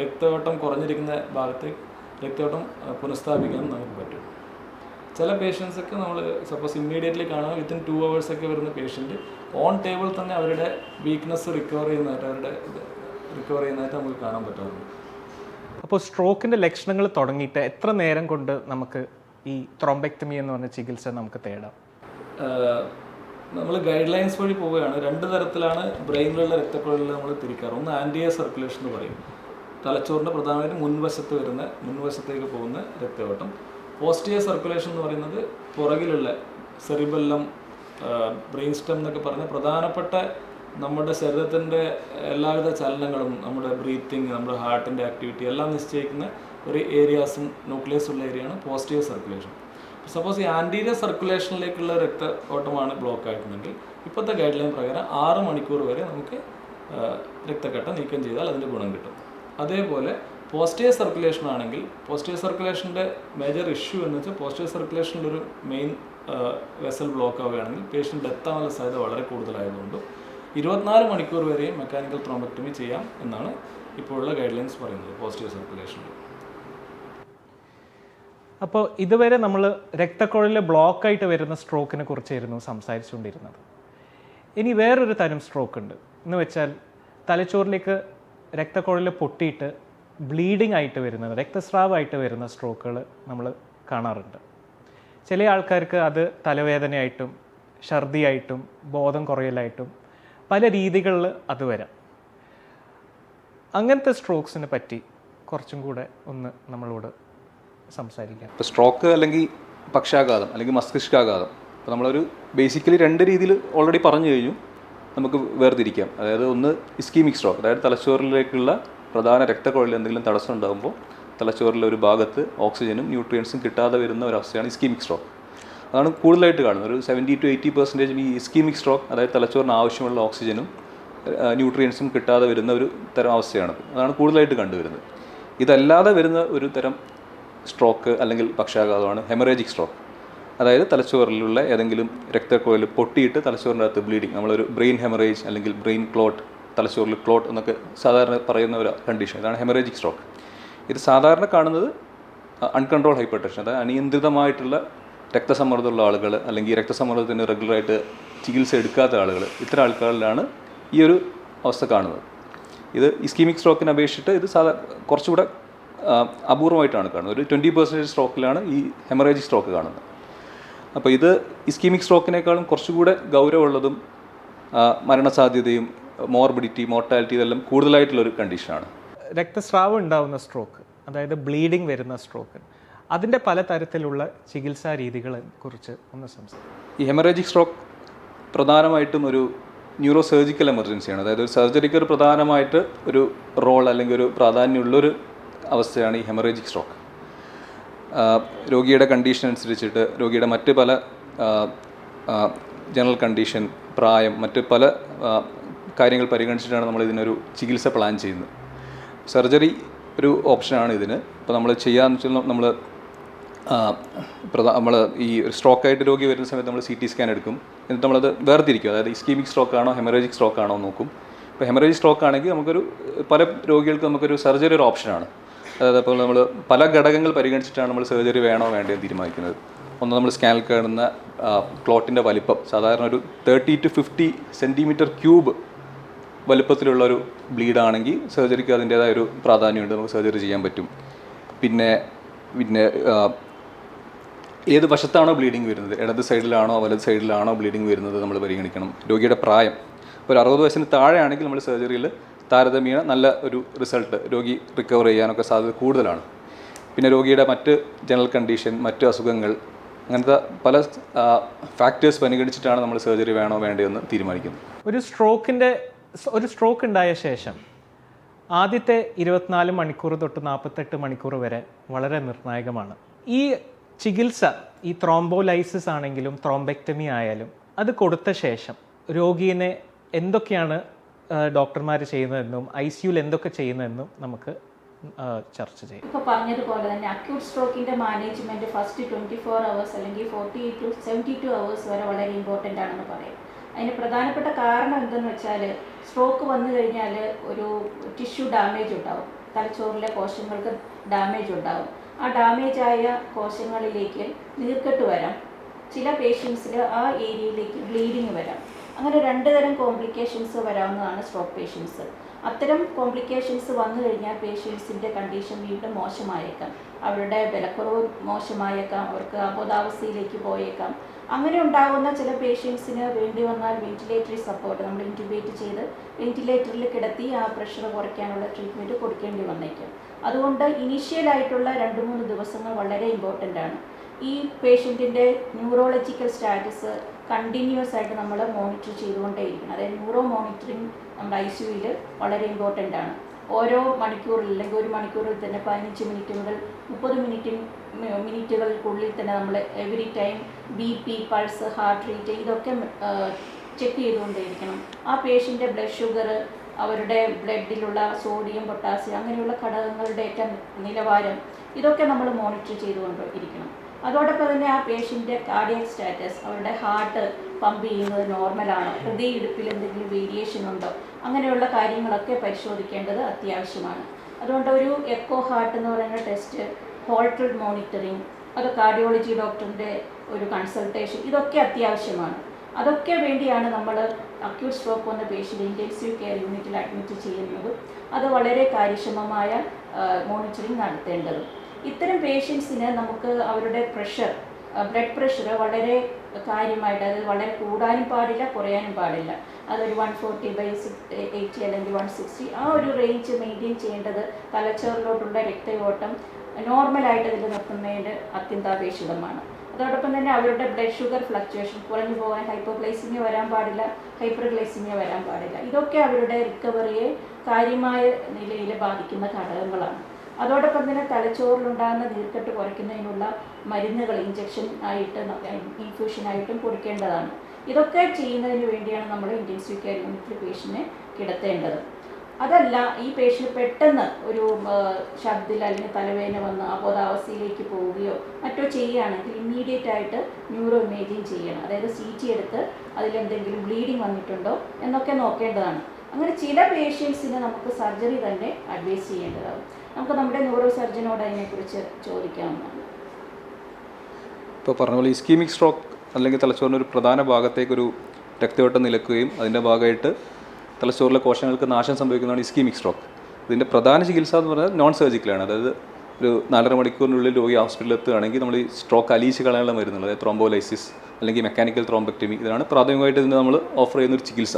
രക്തയോട്ടം കുറഞ്ഞിരിക്കുന്ന ഭാഗത്ത് രക്തയോട്ടം പുനഃസ്ഥാപിക്കാനും നമുക്ക് പറ്റും. ചില പേഷ്യൻസൊക്കെ നമ്മൾ സപ്പോസ് ഇമ്മീഡിയറ്റ്ലി കാണാൻ വിത്തിൻ 2 hours ഒക്കെ വരുന്ന പേഷ്യൻറ്റ് ഓൺ ടേബിൾ തന്നെ അവരുടെ വീക്ക്നെസ് റിക്കവർ ചെയ്യുന്നതായിട്ട് നമുക്ക് കാണാൻ പറ്റാറുണ്ട്. അപ്പോൾ സ്ട്രോക്കിൻ്റെ ലക്ഷണങ്ങൾ തുടങ്ങിയിട്ട് എത്ര നേരം കൊണ്ട് നമുക്ക് ഈ ത്രോംബെക്ടമി എന്ന് പറഞ്ഞ ചികിത്സ നമുക്ക് തേടാം? നമ്മൾ ഗൈഡ് ലൈൻസ് വഴി പോവുകയാണ്. 2 തരത്തിലാണ് ബ്രെയിനിലുള്ള രക്തക്കുഴലിൽ നമ്മൾ തിരിക്കാറ്. ഒന്ന് ആൻറ്റിയർ സർക്കുലേഷൻ എന്ന് പറയും, തലച്ചോറിൻ്റെ പ്രധാനമായിട്ടും മുൻവശത്തേക്ക് പോകുന്ന രക്തയോട്ടം. പോസ്റ്റീരിയർ സർക്കുലേഷൻ എന്ന് പറയുന്നത് പുറകിലുള്ള സെറിബെല്ലം, ബ്രെയിൻ സ്റ്റം എന്നൊക്കെ പറഞ്ഞ പ്രധാനപ്പെട്ട നമ്മുടെ ശരീരത്തിൻ്റെ എല്ലാവിധ ചലനങ്ങളും, നമ്മുടെ ബ്രീത്തിങ്, നമ്മുടെ ഹാർട്ടിൻ്റെ ആക്ടിവിറ്റി എല്ലാം നിശ്ചയിക്കുന്ന ഒരു ഏരിയാസും ന്യൂക്ലിയസ് ഉള്ള ഏരിയയാണ് പോസ്റ്റീരിയർ സർക്കുലേഷൻ. സപ്പോസ് ഈ ആൻറ്റീരിയർ സർക്കുലേഷനിലേക്കുള്ള രക്തയോട്ടമാണ് ബ്ലോക്ക് ആയിട്ടുണ്ടെങ്കിൽ ഇപ്പോഴത്തെ ഗൈഡ് ലൈൻ പ്രകാരം 6 മണിക്കൂർ വരെ നമുക്ക് രക്തക്കട്ട നീക്കം ചെയ്താൽ അതിൻ്റെ ഗുണം കിട്ടും. അതേപോലെ പോസ്റ്റീരിയർ സർക്കുലേഷൻ ആണെങ്കിൽ, പോസ്റ്റീരിയർ സർക്കുലേഷൻ്റെ മേജർ ഇഷ്യൂ എന്ന് വെച്ചാൽ പോസ്റ്റീരിയർ സർക്കുലേഷനിലൊരു മെയിൻ വെസൽ ബ്ലോക്ക് ആവുകയാണെങ്കിൽ പേഷ്യൻ്റ് ഡെത്ത് ആവാനുള്ള സാധ്യത വളരെ കൂടുതലായതുകൊണ്ട് 24 മണിക്കൂർ വരെയും മെക്കാനിക്കൽ ത്രോംബക്ടമി ചെയ്യാം എന്നാണ് ഇപ്പോഴുള്ള ഗൈഡ് ലൈൻസ് പറയുന്നത് പോസ്റ്റീരിയർ സർക്കുലേഷനിൽ. അപ്പോൾ ഇതുവരെ നമ്മൾ രക്തക്കുഴലിൽ ബ്ലോക്കായിട്ട് വരുന്ന സ്ട്രോക്കിനെ കുറിച്ചായിരുന്നു സംസാരിച്ചുകൊണ്ടിരുന്നത്. ഇനി വേറൊരു തരം സ്ട്രോക്ക് ഉണ്ട് എന്ന് വെച്ചാൽ തലച്ചോറിലേക്ക് രക്തക്കുഴലിൽ പൊട്ടിയിട്ട് ബ്ലീഡിംഗ് ആയിട്ട് വരുന്നത്, രക്തസ്രാവമായിട്ട് വരുന്ന സ്ട്രോക്കുകൾ നമ്മൾ കാണാറുണ്ട്. ചില ആൾക്കാർക്ക് അത് തലവേദനയായിട്ടും ഛർദിയായിട്ടും ബോധം കുറയലായിട്ടും പല രീതികളിൽ അത് വരാം. അങ്ങനത്തെ സ്ട്രോക്സിനെ പറ്റി കുറച്ചും കൂടെ ഒന്ന് നമ്മളോട് സംസാരിക്കാം. ഇപ്പോൾ സ്ട്രോക്ക് അല്ലെങ്കിൽ പക്ഷാഘാതം അല്ലെങ്കിൽ മസ്തിഷ്കാഘാതം, അപ്പോൾ നമ്മളൊരു ബേസിക്കലി 2 രീതിയിൽ ഓൾറെഡി പറഞ്ഞു കഴിഞ്ഞു, നമുക്ക് വേർതിരിക്കാം. അതായത് ഒന്ന് ഇസ്കീമിക് സ്ട്രോക്ക്, അതായത് തലച്ചോറിലേക്കുള്ള പ്രധാന രക്തക്കുഴലിൽ എന്തെങ്കിലും തടസ്സം ഉണ്ടാകുമ്പോൾ തലച്ചോറിലെ ഒരു ഭാഗത്ത് ഓക്സിജനും ന്യൂട്രിയൻസും കിട്ടാതെ വരുന്ന ഒരവസ്ഥയാണ് ഇസ്കീമിക് സ്ട്രോക്ക്. അതാണ് കൂടുതലായിട്ട് കാണുന്നത്. ഒരു 70 to 80% ഈ ഇസ്കീമിക് സ്ട്രോക്ക്, അതായത് തലച്ചോറിന് ആവശ്യമുള്ള ഓക്സിജനും ന്യൂട്രിയൻസും കിട്ടാതെ വരുന്ന ഒരു തരം അവസ്ഥയാണ്. അതാണ് കൂടുതലായിട്ട് കണ്ടുവരുന്നത്. ഇതല്ലാതെ വരുന്ന ഒരു തരം സ്ട്രോക്ക് അല്ലെങ്കിൽ പക്ഷാഘാതമാണ് ഹെമറേജിക് സ്ട്രോക്ക്. അതായത് തലച്ചോറിലുള്ള ഏതെങ്കിലും രക്തക്കുഴൽ പൊട്ടിയിട്ട് തലച്ചോറിൻ്റെ അകത്ത് ബ്ലീഡിങ്, നമ്മളൊരു ബ്രെയിൻ ഹെമറേജ് അല്ലെങ്കിൽ ബ്രെയിൻ ക്ലോട്ട്, തലച്ചോറിൽ ക്ലോട്ട് എന്നൊക്കെ സാധാരണ പറയുന്ന ഒരു കണ്ടീഷൻ, ഇതാണ് ഹെമറേജിക് സ്ട്രോക്ക്. ഇത് സാധാരണ കാണുന്നത് അൺകൺട്രോൾ ഹൈപ്പർ ടെൻഷൻ, അതായത് അനിയന്ത്രിതമായിട്ടുള്ള രക്തസമ്മർദ്ദമുള്ള ആളുകൾ അല്ലെങ്കിൽ രക്തസമ്മർദ്ദത്തിന് റെഗുലറായിട്ട് ചികിത്സ എടുക്കാത്ത ആളുകൾ, ഇത്തരം ആൾക്കാരിലാണ് ഈ ഒരു അവസ്ഥ കാണുന്നത്. ഇത് ഇസ്കീമിക് സ്ട്രോക്കിനെ അപേക്ഷിച്ചിട്ട് ഇത് കുറച്ചുകൂടെ അപൂർവമായിട്ടാണ് കാണുന്നത്. ഒരു 20% സ്ട്രോക്കിലാണ് ഈ ഹെമറേജിക് സ്ട്രോക്ക് കാണുന്നത്. അപ്പോൾ ഇത് ഇസ്കീമിക് സ്ട്രോക്കിനേക്കാളും കുറച്ചുകൂടെ ഗൗരവമുള്ളതും മരണസാധ്യതയും മോർബിഡിറ്റി, മോർട്ടാലിറ്റി ഇതെല്ലാം കൂടുതലായിട്ടുള്ളൊരു കണ്ടീഷനാണ്. രക്തസ്രാവം ഉണ്ടാവുന്ന സ്ട്രോക്ക്, അതായത് ബ്ലീഡിങ് വരുന്ന സ്ട്രോക്ക്, അതിൻ്റെ പലതരത്തിലുള്ള ചികിത്സാ രീതികളെ കുറിച്ച് ഒന്ന് സംസാരിക്കാം. ഈ ഹെമറേജിക് സ്ട്രോക്ക് പ്രധാനമായിട്ടും ഒരു ന്യൂറോ സർജിക്കൽ എമർജൻസിയാണ്. അതായത് ഒരു സർജറിക്ക് ഒരു പ്രധാനമായിട്ട് ഒരു റോൾ അല്ലെങ്കിൽ ഒരു പ്രാധാന്യമുള്ളൊരു അവസ്ഥയാണ് ഈ ഹെമറേജിക് സ്ട്രോക്ക്. രോഗിയുടെ കണ്ടീഷൻ അനുസരിച്ചിട്ട്, രോഗിയുടെ മറ്റ് പല ജനറൽ കണ്ടീഷൻ, പ്രായം, മറ്റ് പല കാര്യങ്ങൾ പരിഗണിച്ചിട്ടാണ് നമ്മൾ ഇതിനൊരു ചികിത്സ പ്ലാൻ ചെയ്യുന്നത്. സർജറി ഒരു ഓപ്ഷനാണ് ഇതിന്. ഇപ്പോൾ നമ്മൾ ചെയ്യാന്ന് വെച്ചാൽ നമ്മൾ ഈ സ്ട്രോക്കായിട്ട് രോഗി വരുന്ന സമയത്ത് നമ്മൾ CT സ്കാൻ എടുക്കും. എന്നിട്ട് നമ്മളത് വേർതിരിക്കും, അതായത് ഇസ്കീമിക് സ്ട്രോക്ക് ആണോ ഹെമറേജിക് സ്ട്രോക്ക് ആണോ നോക്കും. ഇപ്പോൾ ഹെമറേജിക് സ്ട്രോക്ക് ആണെങ്കിൽ നമുക്കൊരു പല രോഗികൾക്ക് നമുക്കൊരു സർജറി ഒരു ഓപ്ഷനാണ്. അതായത് അപ്പോൾ നമ്മൾ പല ഘടകങ്ങൾ പരിഗണിച്ചിട്ടാണ് നമ്മൾ സർജറി വേണോ വേണ്ടതെന്ന് തീരുമാനിക്കുന്നത്. ഒന്ന്, നമ്മൾ സ്കാനിൽ കാണുന്ന ക്ലോട്ടിൻ്റെ വലിപ്പം സാധാരണ ഒരു 30 to 50 cm³ വലിപ്പത്തിലുള്ളൊരു ബ്ലീഡാണെങ്കിൽ സർജറിക്ക് അതിൻ്റേതായ ഒരു പ്രാധാന്യമുണ്ട്, നമുക്ക് സർജറി ചെയ്യാൻ പറ്റും. പിന്നെ ഏത് വശത്താണോ ബ്ലീഡിങ് വരുന്നത്, ഇടത് സൈഡിലാണോ വലത് സൈഡിലാണോ ബ്ലീഡിങ് വരുന്നത് നമ്മൾ പരിഗണിക്കണം. രോഗിയുടെ പ്രായം, അപ്പോൾ ഒരു 60 വയസ്സിന് താഴെയാണെങ്കിൽ നമ്മൾ സർജറിയിൽ താരതമ്യേന നല്ല ഒരു റിസൾട്ട് രോഗി റിക്കവർ ചെയ്യാനൊക്കെ സാധ്യത കൂടുതലാണ്. പിന്നെ രോഗിയുടെ മറ്റ് ജനറൽ കണ്ടീഷൻ, മറ്റ് അസുഖങ്ങൾ, അങ്ങനത്തെ പല ഫാക്ടേഴ്സ് പരിഗണിച്ചിട്ടാണ് നമ്മൾ സർജറി വേണോ വേണ്ടയോ തീരുമാനിക്കുന്നത്. ഒരു സ്ട്രോക്ക് ഉണ്ടായ ശേഷം ആദ്യത്തെ 24 മണിക്കൂർ തൊട്ട് 48 മണിക്കൂർ വരെ വളരെ നിർണായകമാണ്. ഈ ചികിത്സ, ഈ ത്രോംബോലൈസിസ് ആണെങ്കിലും ത്രോംബെക്ടമി ആയാലും, അത് കൊടുത്ത ശേഷം രോഗീനെ എന്തൊക്കെയാണ് ഡോക്ടർമാർ ചെയ്യുന്നതെന്നും ICUയിൽ എന്തൊക്കെ ചെയ്യുന്നതെന്നും നമുക്ക് ചർച്ച ചെയ്യും. ഇപ്പോൾ പറഞ്ഞതുപോലെ തന്നെ അക്യൂട്ട് സ്ട്രോക്കിൻ്റെ മാനേജ്മെൻറ്റ് ഫസ്റ്റ് 24 hours അല്ലെങ്കിൽ 48 to 72 hours വരെ വളരെ ഇമ്പോർട്ടൻ്റ് ആണെന്ന് പറയും. അതിന് പ്രധാനപ്പെട്ട കാരണം എന്തെന്ന് വെച്ചാൽ സ്ട്രോക്ക് വന്നു കഴിഞ്ഞാൽ ഒരു ടിഷ്യൂ ഡാമേജ് ഉണ്ടാവും, തലച്ചോറിലെ കോശങ്ങൾക്ക് ഡാമേജ് ഉണ്ടാവും. ആ ഡാമേജായ കോശങ്ങളിലേക്ക് നീർക്കെട്ട് വരാം, ചില പേഷ്യൻസിൽ ആ ഏരിയയിലേക്ക് ബ്ലീഡിങ് വരാം. അങ്ങനെ 2 തരം കോംപ്ലിക്കേഷൻസ് വരാവുന്നതാണ് സ്ട്രോക്ക് പേഷ്യൻസ്. അത്തരം കോംപ്ലിക്കേഷൻസ് വന്നു കഴിഞ്ഞാൽ പേഷ്യൻസിൻ്റെ കണ്ടീഷൻ വീണ്ടും മോശമായേക്കാം, അവരുടെ ബലക്കുറവ് മോശമായേക്കാം, അവർക്ക് അബോധാവസ്ഥയിലേക്ക് പോയേക്കാം. അങ്ങനെ ഉണ്ടാകുന്ന ചില പേഷ്യൻസിന് വേണ്ടി വന്നാൽ വെന്റിലേറ്ററി സപ്പോർട്ട്, നമ്മൾ ഇൻറ്റുബേറ്റ് ചെയ്ത് വെന്റിലേറ്ററിൽ കിടത്തി ആ പ്രഷർ കുറയ്ക്കാനുള്ള ട്രീറ്റ്മെൻറ്റ് കൊടുക്കേണ്ടി വന്നേക്കാം. അതുകൊണ്ട് ഇനീഷ്യലായിട്ടുള്ള 2-3 ദിവസങ്ങൾ വളരെ ഇമ്പോർട്ടൻ്റ് ആണ്. ഈ പേഷ്യൻറ്റിൻ്റെ ന്യൂറോളജിക്കൽ സ്റ്റാറ്റസ് കണ്ടിന്യൂസ് ആയിട്ട് നമ്മൾ മോണിറ്റർ ചെയ്തുകൊണ്ടേയിരിക്കണം. അതായത് ന്യൂറോ മോണിറ്ററിങ് നമ്മുടെ ICUയിൽ വളരെ ഇമ്പോർട്ടൻ്റ് ആണ്. ഓരോ മണിക്കൂറിൽ അല്ലെങ്കിൽ 1 മണിക്കൂറിൽ തന്നെ 15 മിനിറ്റ് മുതൽ 30 മിനിറ്റുകൾക്കുള്ളിൽ തന്നെ നമ്മൾ every time BP, pulse, heart rate ഇതൊക്കെ ചെക്ക് ചെയ്തുകൊണ്ടേയിരിക്കണം. ആ പേഷ്യൻ്റെ ബ്ലഡ് ഷുഗർ, അവരുടെ ബ്ലഡിലുള്ള സോഡിയം, പൊട്ടാസ്യം അങ്ങനെയുള്ള ഘടകങ്ങളുടെയൊക്കെ നിലവാരം ഇതൊക്കെ നമ്മൾ മോണിറ്റർ ചെയ്തുകൊണ്ട് ഇരിക്കണം. അതോടൊപ്പം തന്നെ ആ പേഷ്യൻ്റെ കാർഡിയാക് സ്റ്റാറ്റസ്, അവരുടെ ഹാർട്ട് പമ്പ് ചെയ്യുന്നത് നോർമലാണോ, ഹൃദയമിടിപ്പിൽ എന്തെങ്കിലും വേരിയേഷൻ ഉണ്ടോ, അങ്ങനെയുള്ള കാര്യങ്ങളൊക്കെ പരിശോധിക്കേണ്ടത് അത്യാവശ്യമാണ്. അതുകൊണ്ട് ഒരു എക്കോ ഹാർട്ട് എന്ന് പറയുന്ന ടെസ്റ്റ്, ഹോൾട്ടർ മോണിറ്ററിങ്, അത് കാർഡിയോളജി ഡോക്ടറിൻ്റെ ഒരു കൺസൾട്ടേഷൻ, ഇതൊക്കെ അത്യാവശ്യമാണ്. അതൊക്കെ വേണ്ടിയാണ് നമ്മൾ അക്യൂട്ട് സ്ട്രോക്ക് വന്ന പേഷ്യൻ്റ് ഇൻറ്റൻസീവ് കെയർ യൂണിറ്റിൽ അഡ്മിറ്റ് ചെയ്യുന്നത്. അത് വളരെ കാര്യക്ഷമമായ മോണിറ്ററിങ് നടത്തേണ്ടത്. ഇത്തരം പേഷ്യൻസിന് നമുക്ക് അവരുടെ പ്രഷർ, ബ്ലഡ് പ്രഷർ വളരെ കാര്യമായിട്ട്, അത് വളരെ കൂടാനും പാടില്ല, കുറയാനും പാടില്ല. അതൊരു 140/80 അല്ലെങ്കിൽ 160 ആ ഒരു റേഞ്ച് മെയിൻറ്റെയിൻ ചെയ്യേണ്ടത് തലച്ചോറിലോട്ടുള്ള രക്തയോട്ടം നോർമലായിട്ട് അതിൽ നിർത്തുന്നതിന് അത്യന്താപേക്ഷിതമാണ്. അതോടൊപ്പം തന്നെ അവരുടെ ബ്ലഡ് ഷുഗർ ഫ്ലക്ച്വേഷൻ കുറഞ്ഞു പോകാൻ ഹൈപ്പോഗ്ലൈസിമിയ വരാൻ പാടില്ല, ഹൈപ്പർഗ്ലൈസിമിയ വരാൻ പാടില്ല. ഇതൊക്കെ അവരുടെ റിക്കവറിയെ കാര്യമായ നിലയിൽ ബാധിക്കുന്ന ഘടകങ്ങളാണ്. അതോടൊപ്പം തന്നെ തലച്ചോറിലുണ്ടാകുന്ന നീർക്കെട്ട് കുറയ്ക്കുന്നതിനുള്ള മരുന്നുകൾ ഇഞ്ചക്ഷൻ ആയിട്ട്, ഇൻഫ്യൂഷനായിട്ടും കൊടുക്കേണ്ടതാണ്. ഇതൊക്കെ ചെയ്യുന്നതിന് വേണ്ടിയാണ് നമ്മൾ ഇൻറ്റൻസീവ് കെയർ യൂണിറ്റിൽ പേഷ്യൻറ്റിനെ കിടത്തേണ്ടത്. അതല്ല, ഈ പേഷ്യൻ്റ് പെട്ടെന്ന് ഒരു ശബ്ദത്തിൽ അല്ലെങ്കിൽ തലവേദന വന്ന് അബോധാവസ്ഥയിലേക്ക് പോവുകയോ മറ്റോ ചെയ്യുകയാണെങ്കിൽ ഇമ്മീഡിയറ്റ് ആയിട്ട് ന്യൂറോ ഇമേജിങ് ചെയ്യണം. അതായത് CT എടുത്ത് അതിലെന്തെങ്കിലും ബ്ലീഡിങ് വന്നിട്ടുണ്ടോ എന്നൊക്കെ നോക്കേണ്ടതാണ്. അങ്ങനെ ചില പേഷ്യൻസിന് നമുക്ക് സർജറി തന്നെ അഡ്വൈസ് ചെയ്യേണ്ടതാകും. നമുക്ക് നമ്മുടെ ന്യൂറോ സർജനോട് അതിനെക്കുറിച്ച് ചോദിക്കാവുന്നതാണ്. ഇപ്പോൾ പറഞ്ഞ പോലെ ഇസ്കീമിക് സ്ട്രോക്ക് അല്ലെങ്കിൽ തലച്ചോറിൻ്റെ ഒരു പ്രധാന ഭാഗത്തേക്കൊരു രക്തയോട്ടം നിലക്കുകയും അതിൻ്റെ ഭാഗമായിട്ട് തലച്ചോറിലെ കോശങ്ങൾക്ക് നാശം സംഭവിക്കുന്നതാണ് ഇസ്കീമിക് സ്ട്രോക്ക്. ഇതിൻ്റെ പ്രധാന ചികിത്സ എന്ന് പറഞ്ഞാൽ നോൺ സർജിക്കലാണ്. അതായത് ഒരു 4.5 മണിക്കൂറിനുള്ളിൽ രോഗി ഹോസ്പിറ്റലിൽ എത്തുകയാണെങ്കിൽ നമ്മൾ ഈ സ്ട്രോക്ക് അലീച്ച് കളയാനുള്ള മരുന്നുകൾ, അതായത് ത്രോംബോലൈസിസ് അല്ലെങ്കിൽ മെക്കാനിക്കൽ ത്രോംബെക്ടമി, ഇതാണ് പ്രാഥമികമായിട്ട് ഇതിന് നമ്മൾ ഓഫർ ചെയ്യുന്നൊരു ചികിത്സ.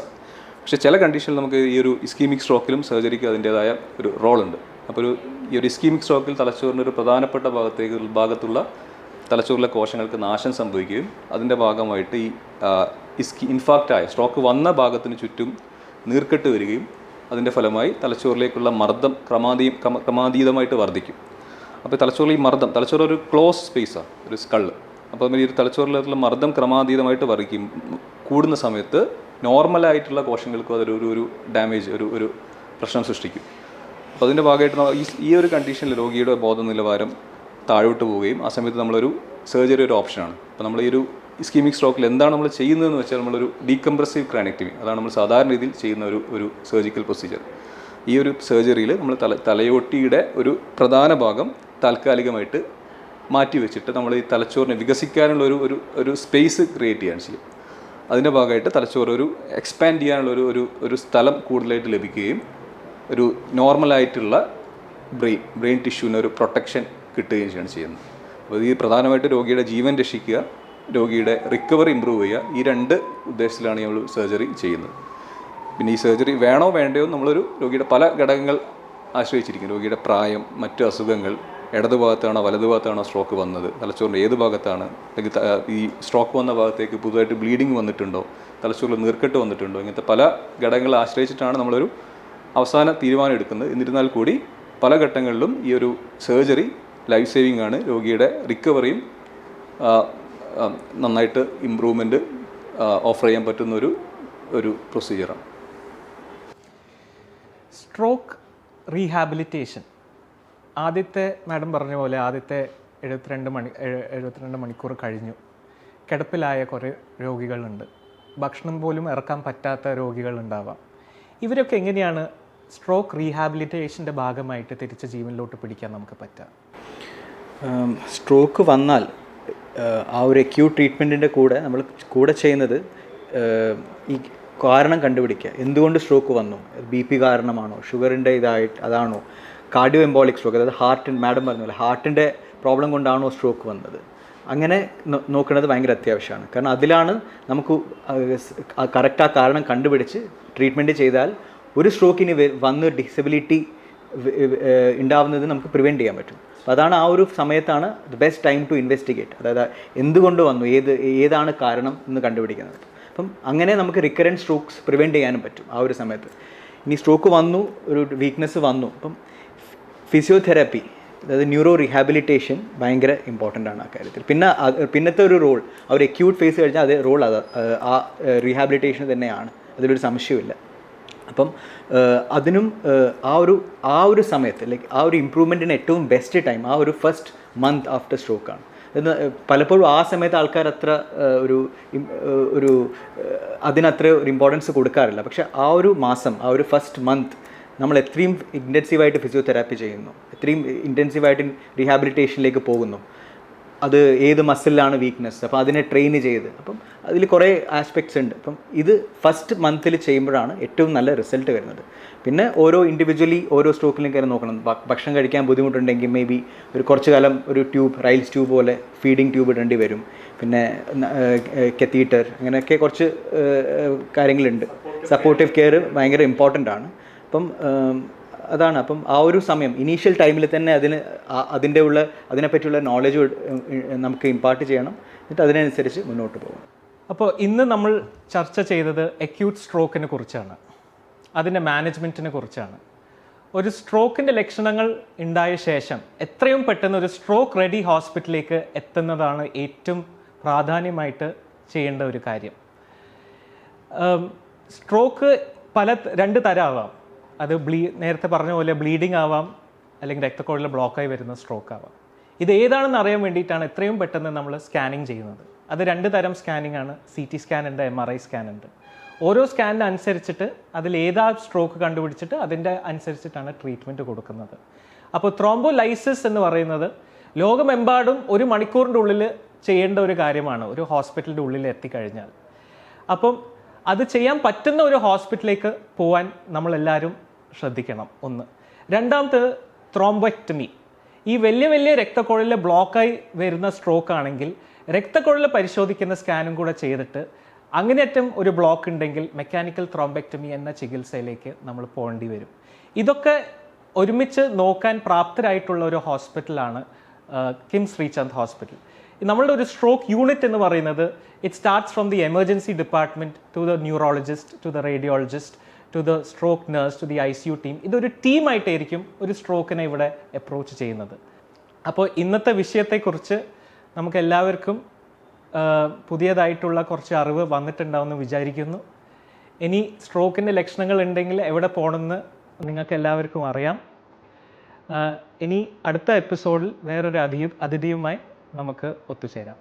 പക്ഷേ ചില കണ്ടീഷനിൽ നമുക്ക് ഈ ഒരു ഇസ്കീമിക് സ്ട്രോക്കിലും സർജറിക്ക് അതിൻ്റേതായ ഒരു റോളുണ്ട്. അപ്പോൾ ഈ ഒരു ഇസ്കീമിക് സ്ട്രോക്കിൽ തലച്ചോറിൻ്റെ ഒരു പ്രധാനപ്പെട്ട ഭാഗത്തുള്ള തലച്ചോറിലെ കോശങ്ങൾക്ക് നാശം സംഭവിക്കുകയും അതിൻ്റെ ഭാഗമായിട്ട് ഈ ഇൻഫാക്റ്റായ സ്ട്രോക്ക് വന്ന ഭാഗത്തിന് ചുറ്റും നീർക്കെട്ട് വരികയും അതിൻ്റെ ഫലമായി തലച്ചോറിലേക്കുള്ള മർദ്ദം ക്രമാതീതമായിട്ട് വർദ്ധിക്കും. അപ്പോൾ തലച്ചോറിൽ ഈ മർദ്ദം, തലച്ചോറ് ഒരു ക്ലോസ് സ്പേസാണ്, ഒരു സ്കള്ള്. അപ്പോൾ ഈ ഒരു തലച്ചോറിലേക്കുള്ള മർദ്ദം ക്രമാതീതമായിട്ട് വർദ്ധിക്കും. കൂടുന്ന സമയത്ത് നോർമലായിട്ടുള്ള കോശങ്ങൾക്കും അതൊരു ഡാമേജ്, ഒരു പ്രശ്നം സൃഷ്ടിക്കും. അപ്പോൾ അതിൻ്റെ ഭാഗമായിട്ട് ഈ ഒരു കണ്ടീഷനിൽ രോഗിയുടെ ബോധ നിലവാരം താഴോട്ട് പോവുകയും ആ സമയത്ത് നമ്മളൊരു സർജറി ഒരു ഓപ്ഷനാണ്. അപ്പോൾ നമ്മൾ ഈ ഒരു ഇസ്കീമിക് സ്ട്രോക്കിൽ എന്താണ് നമ്മൾ ചെയ്യുന്നതെന്ന് വെച്ചാൽ നമ്മളൊരു ഡീകംപ്രസീവ് ക്രാനിക്ടമി, അതാണ് നമ്മൾ സാധാരണ രീതിയിൽ ചെയ്യുന്ന ഒരു സർജിക്കൽ പ്രൊസീജിയർ. ഈ ഒരു സർജറിയിൽ നമ്മൾ തലയോട്ടിയുടെ ഒരു പ്രധാന ഭാഗം താൽക്കാലികമായിട്ട് മാറ്റി വെച്ചിട്ട് നമ്മൾ ഈ തലച്ചോറിനെ വികസിക്കാനുള്ള ഒരു സ്പേസ് ക്രിയേറ്റ് ചെയ്യാൻ ചെയ്യും. അതിൻ്റെ ഭാഗമായിട്ട് തലച്ചോറ് ഒരു എക്സ്പാൻഡ് ചെയ്യാനുള്ള ഒരു സ്ഥലം കൂടുതലായിട്ട് ലഭിക്കുകയും ഒരു നോർമലായിട്ടുള്ള ബ്രെയിൻ ടിഷ്യൂവിന് ഒരു പ്രൊട്ടക്ഷൻ കിട്ടുകയും ചെയ്യുന്നത്. അപ്പോൾ ഈ പ്രധാനമായിട്ട് രോഗിയുടെ ജീവൻ രക്ഷിക്കുക, രോഗിയുടെ റിക്കവറി ഇമ്പ്രൂവ് ചെയ്യുക, ഈ 2 ഉദ്ദേശത്തിലാണ് നമ്മൾ സർജറി ചെയ്യുന്നത്. പിന്നെ ഈ സർജറി വേണോ വേണ്ടയോ നമ്മളൊരു രോഗിയുടെ പല ഘടകങ്ങൾ ആശ്രയിച്ചിരിക്കും. രോഗിയുടെ പ്രായം, മറ്റ് അസുഖങ്ങൾ, ഇടത് ഭാഗത്താണോ വലതു ഭാഗത്താണോ സ്ട്രോക്ക് വന്നത്, തലച്ചോറിൻ്റെ ഏത് ഭാഗത്താണ്, അല്ലെങ്കിൽ ഈ സ്ട്രോക്ക് വന്ന ഭാഗത്തേക്ക് പുതുതായിട്ട് ബ്ലീഡിങ് വന്നിട്ടുണ്ടോ, തലച്ചോറിൽ നീർക്കെട്ട് വന്നിട്ടുണ്ടോ, ഇങ്ങനത്തെ പല ഘടകങ്ങളെ ആശ്രയിച്ചിട്ടാണ് നമ്മളൊരു അവസാന തീരുമാനം എടുക്കുന്നത്. എന്നിരുന്നാൽ കൂടി പല ഘട്ടങ്ങളിലും ഈ ഒരു സർജറി ലൈഫ് സേവിങ് ആണ്. രോഗിയുടെ റിക്കവറിയും നന്നായിട്ട് ഇമ്പ്രൂവ്മെൻറ്റ് ഓഫർ ചെയ്യാൻ പറ്റുന്ന ഒരു പ്രൊസീജിയറാണ്. സ്ട്രോക്ക് റീഹാബിലിറ്റേഷൻ ആദ്യത്തെ മാഡം പറഞ്ഞ പോലെ ആദ്യത്തെ 72 മണിക്കൂർ കഴിഞ്ഞു. കിടപ്പിലായ കുറേ രോഗികളുണ്ട്, ഭക്ഷണം പോലും ഇറക്കാൻ പറ്റാത്ത രോഗികളുണ്ടാവാം. ഇവരൊക്കെ എങ്ങനെയാണ് സ്ട്രോക്ക് റീഹാബിലിറ്റേഷൻ്റെ ഭാഗമായിട്ട് തിരിച്ച് ജീവനിലോട്ട് പിടിക്കാൻ നമുക്ക് പറ്റുക? സ്ട്രോക്ക് വന്നാൽ ആ ഒരു അക്യൂട്ട് ട്രീറ്റ്മെൻറ്റിൻ്റെ കൂടെ ചെയ്യുന്നത് ഈ കാരണം കണ്ടുപിടിക്കുക. എന്തുകൊണ്ട് സ്ട്രോക്ക് വന്നു? BP കാരണമാണോ, ഷുഗറിൻ്റെ അതാണോ, കാർഡിയോ എംബോളിക് സ്ട്രോക്ക്, അതായത് മാഡം പറഞ്ഞ പോലെ ഹാർട്ടിൻ്റെ പ്രോബ്ലം കൊണ്ടാണോ സ്ട്രോക്ക് വന്നത്, അങ്ങനെ നോക്കുന്നത് ഭയങ്കര അത്യാവശ്യമാണ്. കാരണം അതിലാണ് നമുക്ക് കറക്റ്റ് ആ കാരണം കണ്ടുപിടിച്ച് ട്രീറ്റ്മെൻറ്റ് ചെയ്താൽ ഒരു സ്ട്രോക്കിന് വന്ന് ഡിസബിലിറ്റി ഉണ്ടാവുന്നത് നമുക്ക് പ്രിവെൻറ്റ് ചെയ്യാൻ പറ്റും. അപ്പോൾ അതാണ് ആ ഒരു സമയത്താണ് the best time to investigate, അതായത് എന്തുകൊണ്ട് വന്നു, ഏതാണ് കാരണം എന്ന് കണ്ടുപിടിക്കുന്നത്. അപ്പം അങ്ങനെ നമുക്ക് റിക്കറൻറ്റ് സ്ട്രോക്സ് പ്രിവെൻറ്റ് ചെയ്യാനും പറ്റും ആ ഒരു സമയത്ത്. ഇനി സ്ട്രോക്ക് വന്നു, ഒരു വീക്ക്നെസ് വന്നു, അപ്പം ഫിസിയോതെറാപ്പി, അതായത് ന്യൂറോ റീഹാബിലിറ്റേഷൻ ഭയങ്കര ഇമ്പോർട്ടൻ്റ് ആണ് ആ കാര്യത്തിൽ. പിന്നത്തെ ഒരു റോൾ ആ ഒരു അക്യൂട്ട് ഫേസ് കഴിഞ്ഞാൽ അതേ റോൾ ആ റീഹാബിലിറ്റേഷൻ തന്നെയാണ്, അതിലൊരു സംശയമില്ല. അപ്പം അതിനും ആ ഒരു സമയത്ത് ലൈക്ക് ആ ഒരു ഇമ്പ്രൂവ്മെൻറ്റിന് ഏറ്റവും ബെസ്റ്റ് ടൈം ആ ഒരു ഫസ്റ്റ് മന്ത് ആഫ്റ്റർ സ്ട്രോക്കാണ്. പലപ്പോഴും ആ സമയത്ത് ആൾക്കാർ അത്ര അതിനത്ര ഒരു ഇമ്പോർട്ടൻസ് കൊടുക്കാറില്ല. പക്ഷേ ആ ഒരു മാസം, ആ ഒരു ഫസ്റ്റ് മന്ത് നമ്മൾ എത്രയും ഇൻറ്റൻസീവായിട്ട് ഫിസിയോതെറാപ്പി ചെയ്യുന്നു, എത്രയും ഇൻറ്റൻസീവായിട്ട് റീഹാബിലിറ്റേഷനിലേക്ക് പോകുന്നു, അത് ഏത് മസിലാണ് വീക്ക്നെസ്, അപ്പോൾ അതിനെ ട്രെയിൻ ചെയ്ത്, അപ്പം അതിൽ കുറേ ആസ്പെക്ട്സ് ഉണ്ട്. അപ്പം ഇത് ഫസ്റ്റ് മന്തിൽ ചെയ്യുമ്പോഴാണ് ഏറ്റവും നല്ല റിസൾട്ട് വരുന്നത്. പിന്നെ ഓരോ ഇൻഡിവിജ്വലി ഓരോ സ്ട്രോക്കിലും കയറി നോക്കണം. ഭക്ഷണം കഴിക്കാൻ ബുദ്ധിമുട്ടുണ്ടെങ്കിൽ മേ ബി കുറച്ച് കാലം ഒരു റൈൽസ് ട്യൂബ് പോലെ ഫീഡിങ് ട്യൂബ് ഇടേണ്ടി വരും. പിന്നെ കത്തീറ്റർ, അങ്ങനെയൊക്കെ കുറച്ച് കാര്യങ്ങളുണ്ട്. സപ്പോർട്ടീവ് കെയർ ഭയങ്കര ഇമ്പോർട്ടൻ്റ് ആണ്. അപ്പം അതാണ്. അപ്പം ആ ഒരു സമയം ഇനീഷ്യൽ ടൈമിൽ തന്നെ അതിനെപ്പറ്റിയുള്ള നോളജ് നമുക്ക് ഇമ്പാർട്ട് ചെയ്യണം, എന്നിട്ട് അതിനനുസരിച്ച് മുന്നോട്ട് പോകണം. അപ്പോൾ ഇന്ന് നമ്മൾ ചർച്ച ചെയ്തത് അക്യൂട്ട് സ്ട്രോക്കിനെ കുറിച്ചാണ്, അതിൻ്റെ മാനേജ്മെൻറ്റിനെ കുറിച്ചാണ്. ഒരു സ്ട്രോക്കിൻ്റെ ലക്ഷണങ്ങൾ ഉണ്ടായ ശേഷം എത്രയും പെട്ടെന്ന് ഒരു സ്ട്രോക്ക് റെഡി ഹോസ്പിറ്റലിലേക്ക് എത്തുന്നതാണ് ഏറ്റവും പ്രാധാന്യമായിട്ട് ചെയ്യേണ്ട ഒരു കാര്യം. സ്ട്രോക്ക് രണ്ട് തരം ആവാം. അത് നേരത്തെ പറഞ്ഞ പോലെ ബ്ലീഡിങ് ആവാം, അല്ലെങ്കിൽ രക്തക്കുഴലിൽ ബ്ലോക്കായി വരുന്ന സ്ട്രോക്ക് ആവാം. ഇത് ഏതാണെന്ന് അറിയാൻ വേണ്ടിയിട്ടാണ് എത്രയും പെട്ടെന്ന് നമ്മൾ സ്കാനിങ് ചെയ്യുന്നത്. അത് 2 തരം സ്കാനിങ് ആണ്. CT സ്കാൻ ഉണ്ട്, MRI സ്കാൻ ഉണ്ട്. ഓരോ സ്കാനിനനുസരിച്ചിട്ട് അതിൽ ഏതാ സ്ട്രോക്ക് കണ്ടുപിടിച്ചിട്ട് അതിൻ്റെ അനുസരിച്ചിട്ടാണ് ട്രീറ്റ്മെൻറ്റ് കൊടുക്കുന്നത്. അപ്പോൾ ത്രോംബോലൈസിസ് എന്ന് പറയുന്നത് ലോകമെമ്പാടും 1 മണിക്കൂറിൻ്റെ ഉള്ളിൽ ചെയ്യേണ്ട ഒരു കാര്യമാണ് ഒരു ഹോസ്പിറ്റലിൻ്റെ ഉള്ളിൽ എത്തിക്കഴിഞ്ഞാൽ. അപ്പം അത് ചെയ്യാൻ പറ്റുന്ന ഒരു ഹോസ്പിറ്റലിലേക്ക് പോകാൻ നമ്മളെല്ലാവരും ശ്രദ്ധിക്കണം. ഒന്ന്. രണ്ടാമത്തേത് ത്രോംബെക്ടമി. ഈ വലിയ രക്തക്കുഴലിൽ ബ്ലോക്കായി വരുന്ന സ്ട്രോക്ക് ആണെങ്കിൽ രക്തക്കുഴൽ പരിശോധിക്കുന്ന സ്കാനും കൂടെ ചെയ്തിട്ട് അങ്ങേയറ്റം ഒരു ബ്ലോക്ക് ഉണ്ടെങ്കിൽ മെക്കാനിക്കൽ ത്രോംബെക്ടമി എന്ന ചികിത്സയിലേക്ക് നമ്മൾ പോകേണ്ടി വരും. ഇതൊക്കെ ഒരുമിച്ച് നോക്കാൻ പ്രാപ്തരായിട്ടുള്ള ഒരു ഹോസ്പിറ്റലാണ് കിം ശ്രീചന്ദ് ഹോസ്പിറ്റൽ. നമ്മളുടെ ഒരു സ്ട്രോക്ക് യൂണിറ്റ് എന്ന് പറയുന്നത് it starts from the emergency department to the neurologist, to the radiologist, to the stroke nurse, to the ICU team. ഇതൊരു ടീമായിട്ടായിരിക്കും ഒരു സ്ട്രോക്കിനെ ഇവിടെ അപ്രോച്ച് ചെയ്യുന്നത്. അപ്പോൾ ഇന്നത്തെ വിഷയത്തെക്കുറിച്ച് നമുക്ക് എല്ലാവർക്കും പുതിയതായിട്ടുള്ള കുറച്ച് അറിവ് വന്നിട്ടുണ്ടാവുമെന്ന് വിചാരിക്കുന്നു. ഇനി സ്ട്രോക്കിൻ്റെ ലക്ഷണങ്ങൾ ഉണ്ടെങ്കിൽ എവിടെ പോകണമെന്ന് നിങ്ങൾക്ക് എല്ലാവർക്കും അറിയാം. ഇനി അടുത്ത എപ്പിസോഡിൽ വേറൊരു അതിഥിയുമായി നമുക്ക് ഒത്തുചേരാം.